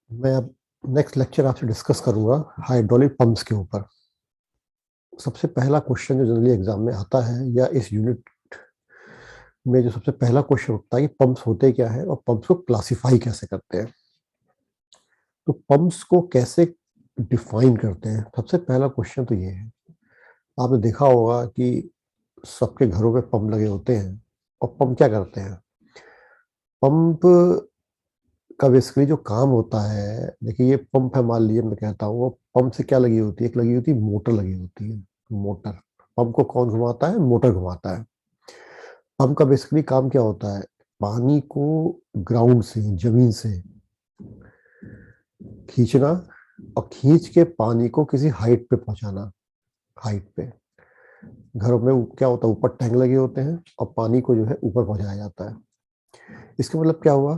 मैं अब next lecture आपसे डिस्कस करूंगा हाइड्रोलिक पंप्स के ऊपर। सबसे पहला क्वेश्चन जो जनरली एग्जाम में आता है या इस यूनिट में जो सबसे पहला क्वेश्चन उठता है कि पंप्स होते क्या है और पंप्स को क्लासिफाई कैसे करते हैं। तो पंप्स को कैसे डिफाइन करते हैं, सबसे पहला क्वेश्चन तो ये है। आपने देखा होगा कि सबके घरों में पंप लगे होते हैं और पंप क्या करते हैं। पंप का बेसिकली जो काम होता है, देखिए ये पंप है, मान लीजिए मैं कहता हूँ, वो पंप से क्या लगी होती है, एक लगी होती है मोटर लगी होती है। मोटर, पंप को कौन घुमाता है, मोटर घुमाता है। पंप का बेसिकली काम क्या होता है, पानी को ग्राउंड से, जमीन से खींचना और खींच के पानी को किसी हाइट पे पहुंचाना। हाइट पे घरों में क्या होता है, ऊपर टैंक लगे होते हैं और पानी को जो है ऊपर पहुंचाया जाता है। इसका मतलब क्या हुआ,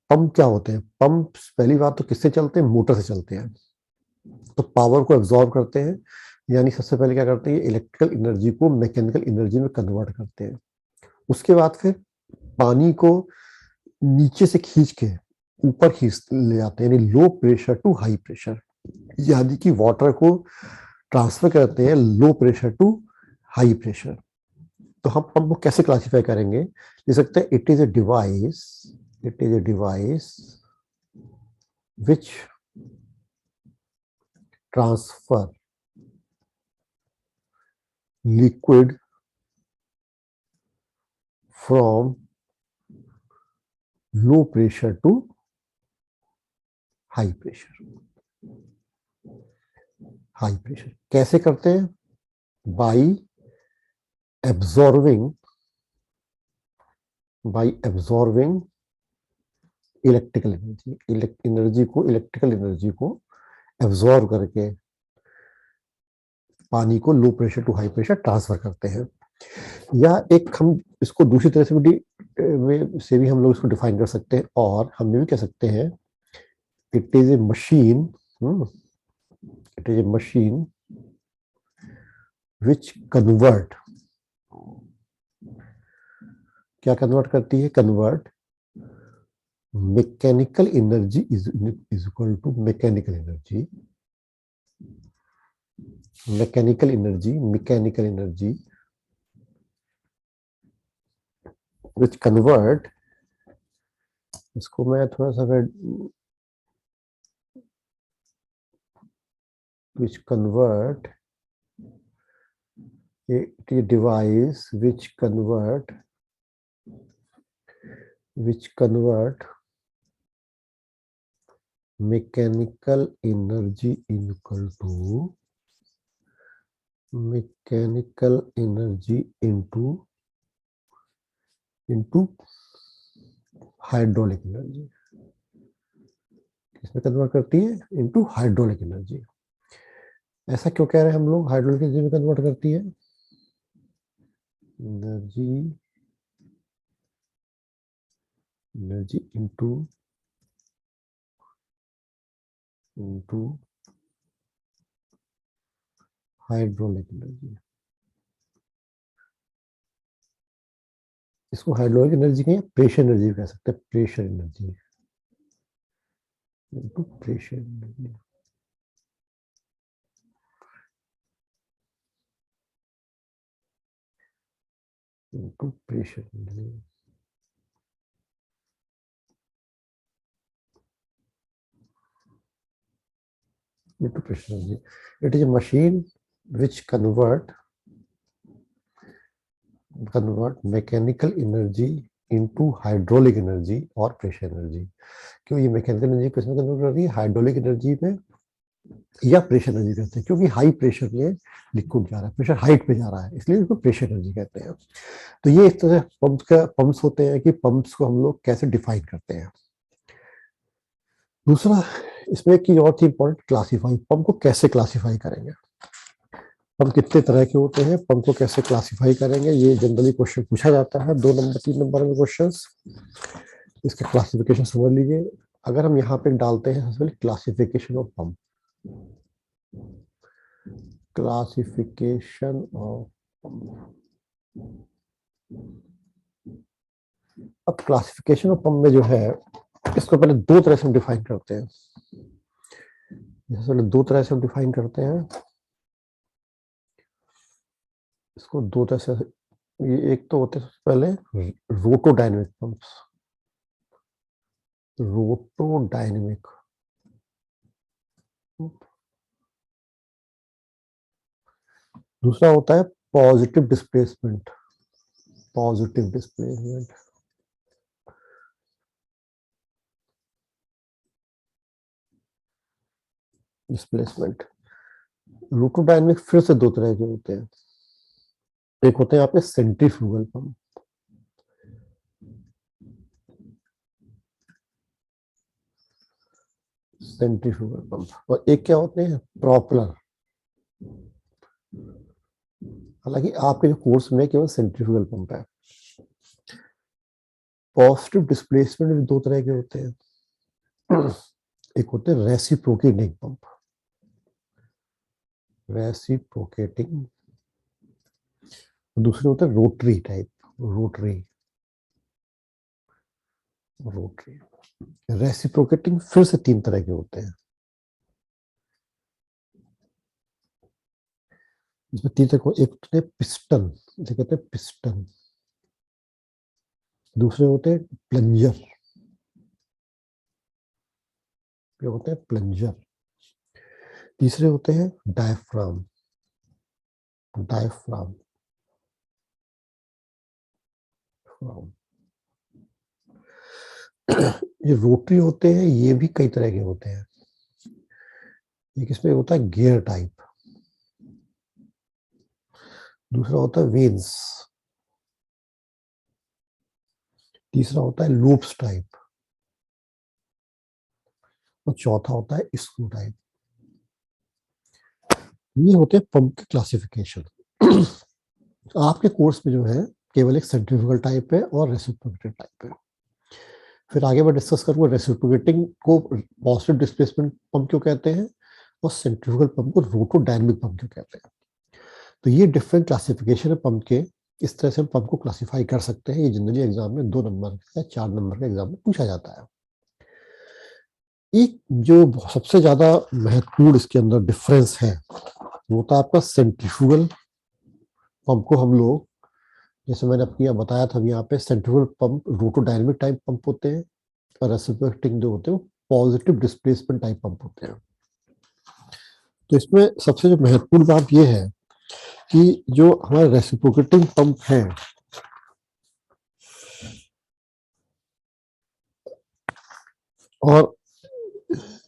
पंप क्या होते हैं, पंप पहली बात तो किससे चलते हैं, मोटर से चलते हैं। तो पावर को एब्जॉर्ब करते हैं, यानी सबसे पहले क्या करते हैं, इलेक्ट्रिकल एनर्जी को मैकेनिकल एनर्जी में कन्वर्ट करते हैं। उसके बाद फिर पानी को नीचे से खींच के ऊपर खींच ले जाते हैं, यानी low pressure to high pressure, यानी कि वाटर को ट्रांसफर करते हैं low pressure to high pressure. तो हम पंप को कैसे क्लासिफाई करेंगे, लिख सकते हैं it is a device which transfer liquid from low pressure to high pressure. High pressure कैसे करते हैं, बाई एब्जॉर्विंग इलेक्ट्रिकल एनर्जी को एब्जॉर्व करके पानी को low pressure to high pressure transfer करते हैं। या एक हम इसको दूसरी तरह से भी हम लोग इसको डिफाइन कर सकते हैं, और हम ये भी कह सकते हैं it is a machine which convert, क्या कन्वर्ट करती है, convert mechanical energy is equal to mechanical energy which convert, इसको मैं थोड़ा सा which convert a device which convert mechanical energy into hydraulic energy. किसमें कन्वर्ट करती है, इनटू हाइड्रोलिक एनर्जी। ऐसा क्यों कह रहे हैं हम लोग, हाइड्रोलिक एनर्जी में कन्वर्ट करती है, एनर्जी इनटू हाइड्रोलिक एनर्जी। इसको हाइड्रोलिक एनर्जी कहें, प्रेशर एनर्जी कह सकते हैं, pressure energy into pressure energy. Into pressure energy. into pressure energy. It is a machine which convert mechanical energy into hydraulic energy और pressure energy. क्यों ये mechanical energy किसमें convert कर रही है, हाइड्रोलिक एनर्जी में या प्रेशर एनर्जी कहते हैं, क्योंकि हाई प्रेशर में लिक्विड जा रहा है, प्रेशर हाइट पे जा रहा है, इसलिए इसको प्रेशर एनर्जी कहते हैं। तो ये इस तरह पंप्स होते हैं कि पंप्स को हम लोग कैसे डिफाइन करते हैं। दूसरा इसमें एक चीज और थी इंपॉर्टेंट, क्लासीफाई, पंप को कैसे क्लासीफाई करेंगे, पंप कितने तरह के होते हैं, पंप को कैसे क्लासिफाई करेंगे, ये जनरली क्वेश्चन पूछा जाता है 2 नंबर 3 नंबर में क्वेश्चंस। इसका क्लासिफिकेशन समझ लीजिए। अगर हम यहाँ पे डालते हैं सबसे पहले classification of pump, classification of pump. अब क्लासिफिकेशन ऑफ पंप में जो है इसको पहले दो तरह से हम डिफाइन करते हैं। पहले दो तरह से हम डिफाइन करते हैं इसको, दो तरह से। ये एक तो होते हैं सबसे पहले रोटोडायनेमिक पंप्स, रोटोडायनेमिक। दूसरा होता है positive displacement, positive displacement. Displacement rotodynamic फिर से दो तरह के होते हैं। एक होते हैं आपके सेंट्रीफ्यूगल पंप, सेंट्रीफ्यूगल पंप, और एक क्या होते हैं प्रॉपलर। हालांकि आपके जो कोर्स में केवल सेंट्रीफ्यूगल पंप है। पॉजिटिव डिस्प्लेसमेंट भी दो तरह के होते हैं। एक होते हैं रेसिप्रोकेटिंग पंप, रेसिप्रोकेटिंग। दूसरे होते हैं rotary type, rotary, rotary. Reciprocating फिर से तीन तरह के होते हैं। इसमें तीन तरह के, एक होते हैं पिस्टन, जिसे कहते हैं पिस्टन। दूसरे होते हैं प्लंजर, ये होते हैं प्लंजर। तीसरे होते हैं डायफ्राम, डायफ्राम। ये रोटरी होते हैं, ये भी कई तरह के होते हैं। एक इसमें होता है गियर टाइप, दूसरा होता है वेन्स, तीसरा होता है लूप्स टाइप, और चौथा होता है स्क्रू टाइप। ये होते हैं पंप के क्लासिफिकेशन। आपके कोर्स में जो है केवल एक सेंट्रीफ्यूगल टाइप है और रेसिप्रोकेटिंग टाइप है। फिर आगे मैं डिस्कस करूंगा रेसिप्रोकेटिंग को पॉजिटिव डिस्प्लेसमेंट पंप क्यों कहते हैं और सेंट्रीफ्यूगल पंप को रोटोडायनेमिक पंप क्यों कहते हैं। तो ये डिफरेंट क्लासिफिकेशन है पंप के। इस तरह से हम पंप को क्लासिफाई कर सकते हैं। ये जनरली एग्जाम में 2 नंबर या 4 नंबर के एग्जाम में पूछा जाता है। एक जो सबसे ज्यादा महत्वपूर्ण इसके अंदर डिफरेंस है वो था आपका सेंट्रीफ्यूगल पंप को हम लोग, जैसे मैंने आपको बताया था अभी यहाँ पे, सेंट्रीफ्यूगल पंप रोटोडायनेमिक टाइप पंप होते हैं और रेसिप्रोकेटिंग जो होते हैं वो पॉजिटिव डिस्प्लेसमेंट टाइप पंप होते हैं। तो इसमें सबसे जो महत्वपूर्ण बात ये है कि जो हमारे रेसिप्रोकेटिंग पंप है और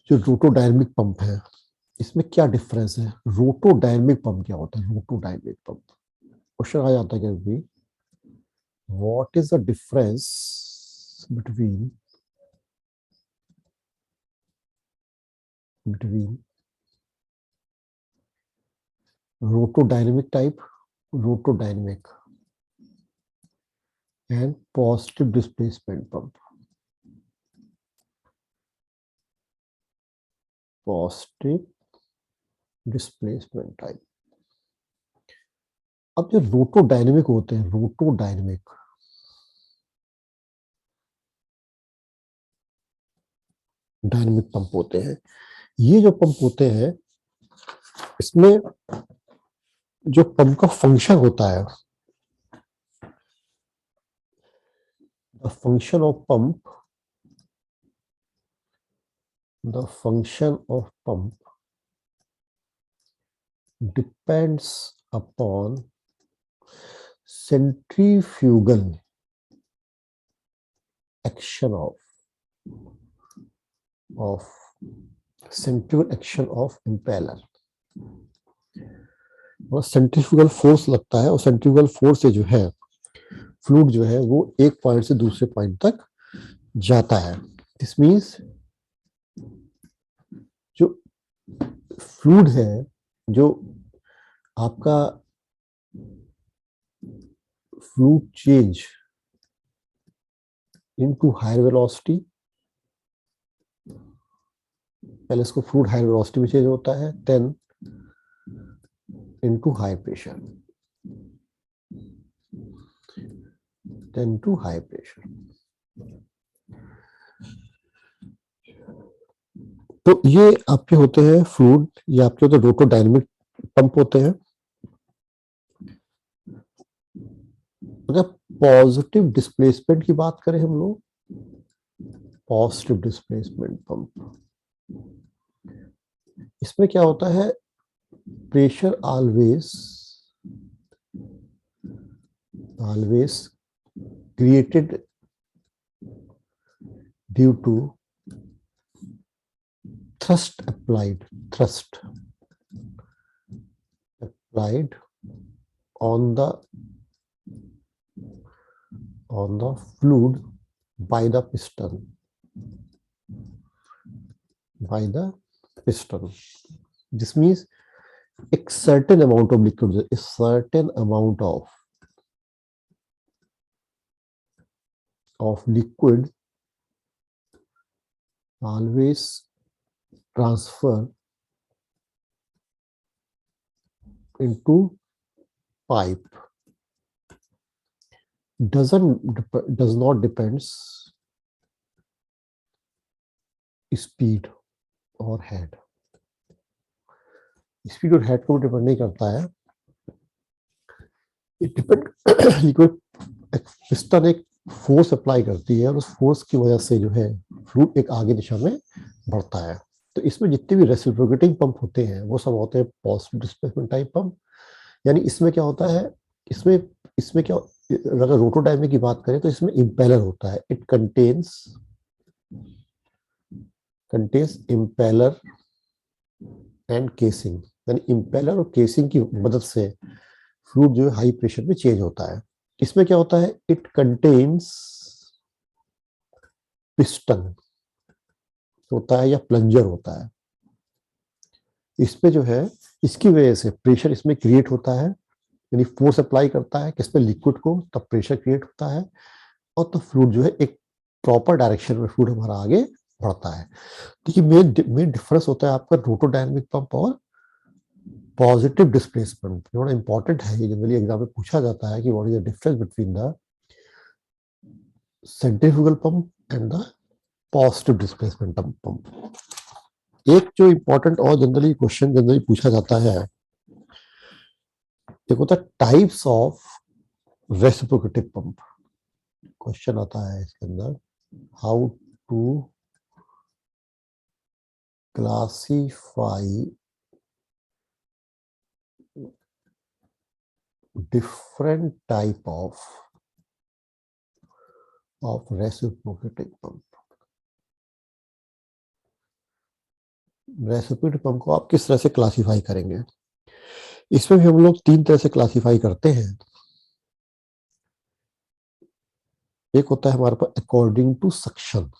जो रोटोडायनेमिक पंप है, इसमें क्या डिफरेंस है। रोटोडायनेमिक पंप क्या होता है, रोटोडायनेमिक पंप क्वेश्चन आ जाता है कभी, what is the difference between rotodynamic type, rotodynamic and positive displacement pump, positive displacement type। अब जो रोटोडायनेमिक होते हैं, रोटोडायनेमिक डायनेमिक पंप होते हैं, ये जो पंप होते हैं इसमें जो पंप का फंक्शन होता है, the function of pump, the function of pump depends upon centrifugal action of centrifugal action of impeller। और सेंट्रीफ्यूगल फोर्स लगता है और सेंट्रीफ्यूगल फोर्स से जो है फ्लूइड जो है वो एक पॉइंट से दूसरे पॉइंट तक जाता है। दिस मींस जो फ्लूइड है, जो आपका fluid change into higher velocity, पहले इसको फ्लूइड हायर वेलोसिटी में चेंज होता है, then into high pressure, then to high pressure. तो ये आपके होते हैं फ्लूइड, ये आपके होते हैं रोटोडायनेमिक पंप होते हैं। अगर पॉजिटिव डिस्प्लेसमेंट की बात करें हम लोग, पॉजिटिव डिस्प्लेसमेंट पंप, इसमें क्या होता है, pressure always created due to thrust applied on the fluid by the piston. This means a certain amount of liquid, a certain amount of liquid always transfer into pipe. Does not depends speed और head. Speed और head को depend नहीं करता है, it depend piston एक force apply करती है और उस फोर्स की वजह से जो है फ्लूइड एक आगे दिशा में बढ़ता है। तो इसमें जितने भी रेसिप्रोकेटिंग पंप होते हैं वो सब होते हैं पॉजिटिव डिस्प्लेसमेंट टाइप पंप। यानी इसमें क्या होता है, इसमें क्या, अगर रोटोडायनेमिक की बात करें तो इसमें इम्पेलर होता है, it contains impeller and casing. यानी इम्पेलर और केसिंग की मदद से फ्लूइड जो है हाई प्रेशर में चेंज होता है। इसमें क्या होता है, इट कंटेन्स पिस्टन होता है या प्लंजर होता है। इसमें जो है इसकी वजह से प्रेशर इसमें क्रिएट होता है, यानी फोर्स अप्लाई करता है किस पे, लिक्विड को, तब प्रेशर क्रिएट होता है और तब फ्लूइड जो है एक प्रॉपर डायरेक्शन में फ्लूइड हमारा आगे बढ़ता है। देखिए मेन डिफरेंस होता है आपका रोटोडायनेमिक पंप और पॉजिटिव डिस्प्लेसमेंट। थोड़ा इंपॉर्टेंट है, ये जनरली एग्जाम में पूछा जाता है कि what is the difference between the centrifugal pump and the positive displacement pump. एक जो इंपॉर्टेंट और जनरली पूछा जाता है, एक होता है types of reciprocative pump. Question आता है इसके अंदर, how to classify different type of reciprocating pump। Reciprocating pump को आप किस तरह से क्लासिफाई करेंगे, इसमें भी हम लोग तीन तरह से क्लासिफाई करते हैं। एक होता है हमारे पास अकॉर्डिंग टू सक्शन।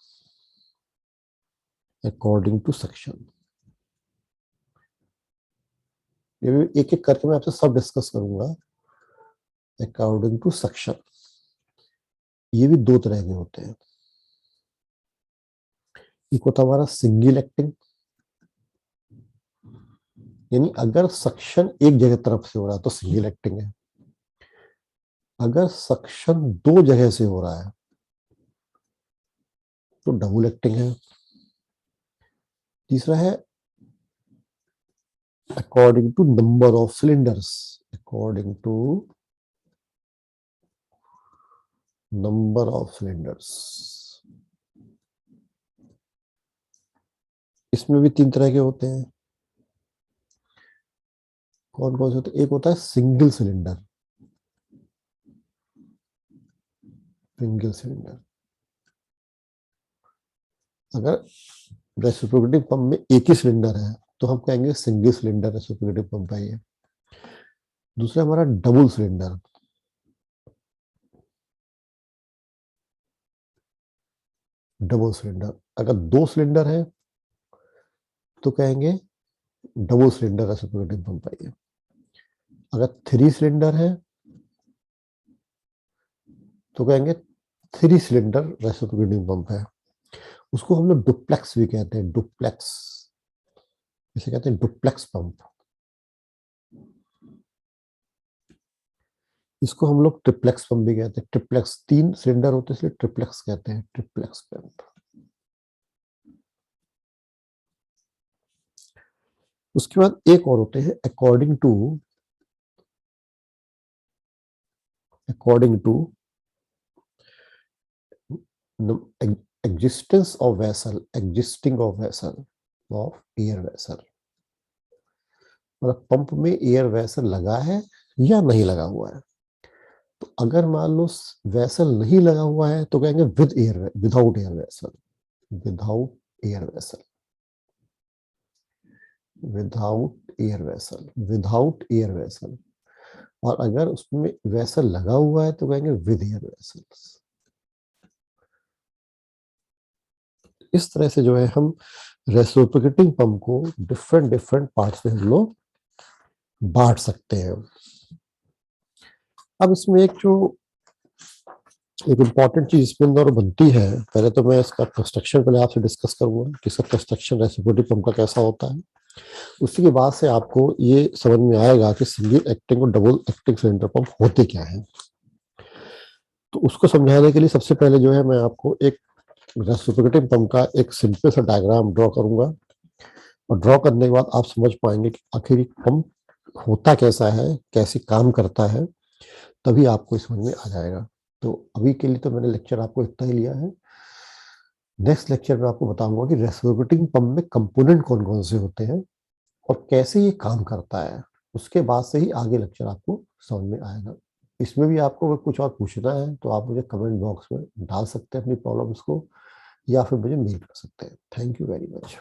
ये भी एक एक करके मैं आपसे सब डिस्कस करूंगा। अकॉर्डिंग टू सक्शन, ये भी दो तरह के होते हैं। एक होता है हमारा सिंगल एक्टिंग, यानी अगर सक्शन एक जगह तरफ से हो रहा है तो सिंगल एक्टिंग है, अगर सक्शन दो जगह से हो रहा है तो डबल एक्टिंग है। तीसरा है according to number of cylinders. इसमें भी तीन तरह के होते हैं। कौन कौन से होते हैं, एक होता है सिंगल सिलेंडर। अगर रेसिप्रोकेटिंग पंप में एक ही सिलेंडर है तो हम कहेंगे सिंगल सिलेंडर रेसिप्रोकेटिंग पंप है ये। दूसरा हमारा डबल सिलेंडर, अगर दो सिलेंडर है तो कहेंगे डबल सिलेंडर रेसिप्रोकेटिंग पंप है ये। अगर थ्री सिलेंडर है तो कहेंगे थ्री सिलेंडर रेसिप्रोकेटिंग पंप है। उसको हम लोग डुप्लेक्स भी कहते हैं, इसे कहते हैं डुप्लेक्स पंप। इसको हम लोग ट्रिप्लेक्स पंप भी कहते हैं। ट्रिप्लेक्स, तीन सिलेंडर होते हैं इसलिए ट्रिप्लेक्स कहते हैं, ट्रिप्लेक्स पंप। उसके बाद एक और होते हैं according to existing of vessel of air vessel, मतलब पंप में एयर वेसल लगा है या नहीं लगा हुआ है। तो अगर मान लो वेसल नहीं लगा हुआ है तो कहेंगे without air vessel, without air vessel, without air vessel. और अगर उसमें वेसल लगा हुआ है तो कहेंगे विद एयर वेसल्स। इस तरह से जो है हम रेसिप्रोकेटिंग पंप को डिफरेंट पार्ट्स में हम लोग बांट सकते हैं। अब इसमें एक इम्पॉर्टेंट चीज इसमें अंदर बनती है, पहले तो मैं इसका कंस्ट्रक्शन पहले आपसे डिस्कस करूंगा कि इसका कंस्ट्रक्शन रेसिप्रोकेटिंग पंप का कैसा होता है। उसी के बाद से आपको ये समझ में आएगा कि सिंगल एक्टिंग और डबल एक्टिंग सिलेंडर पंप होते क्या है। तो उसको समझाने के लिए सबसे पहले जो है मैं आपको एक रेसिप्रोकेटिंग पंप का एक सिंपल सा डायग्राम ड्रॉ करूंगा, और ड्रॉ करने के बाद आप समझ पाएंगे कि आखिर पंप होता कैसा है, कैसे काम करता है, तभी आपको समझ में आ जाएगा। तो अभी के लिए तो मैंने लेक्चर आपको इतना ही लिया है। नेक्स्ट लेक्चर में आपको बताऊंगा कि रेसिप्रोकेटिंग पंप में कंपोनेंट कौन कौन से होते हैं और कैसे ये काम करता है। उसके बाद से ही आगे लेक्चर आपको समझ में आएगा। इसमें भी आपको अगर कुछ और पूछना है तो आप मुझे कमेंट बॉक्स में डाल सकते हैं अपनी प्रॉब्लम्स को, या फिर मुझे मेल कर सकते हैं। Thank you very much.